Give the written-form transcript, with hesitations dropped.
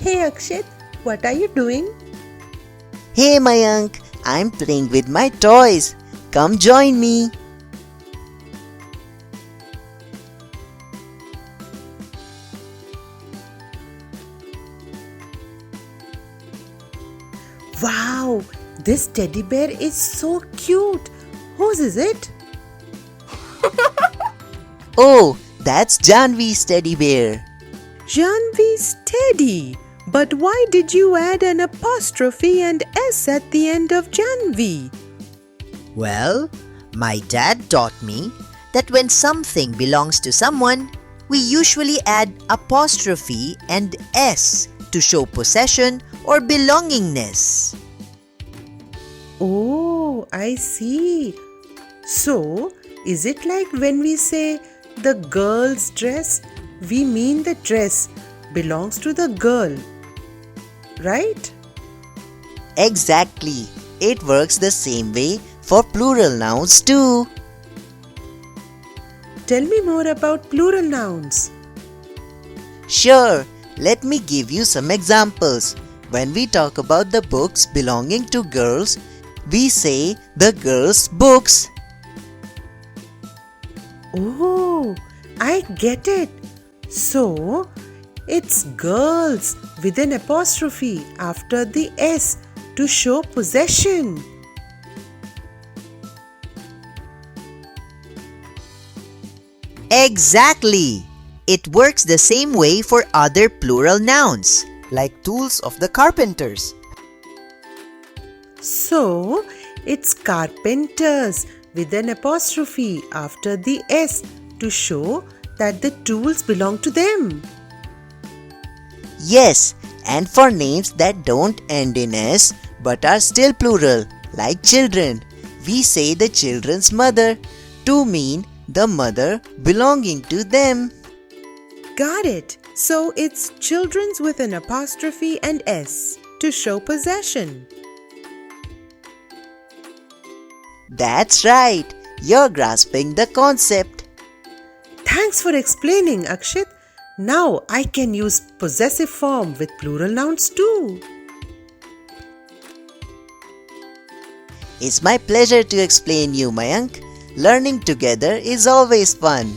Hey Akshit, what are you doing? Hey Mayank, I'm playing with my toys. Come join me. Wow, this teddy bear is so cute. Whose is it? Oh, that's Janvi's teddy bear. Janvi's teddy. But why did you add an apostrophe and S at the end of Janvi? Well, my dad taught me that when something belongs to someone, we usually add apostrophe and S to show possession or belongingness. Oh, I see. So, is it like when we say the girl's dress, we mean the dress belongs to the girl, right? Exactly. It works the same way for plural nouns too. Tell me more about plural nouns. Sure, let me give you some examples. When we talk about the books belonging to girls, we say the girls' books. Oh, I get it. So, it's girls with an apostrophe after the S to show possession. Exactly! It works the same way for other plural nouns, like tools of the carpenters. So, it's carpenters with an apostrophe after the S to show that the tools belong to them. Yes, and for names that don't end in S but are still plural, like children, we say the children's mother to mean the mother belonging to them. Got it. So, it's children's with an apostrophe and S to show possession. That's right, you're grasping the concept. Thanks for explaining, Akshit. Now I can use possessive form with plural nouns too. It's my pleasure to explain you, Mayank. Learning together is always fun.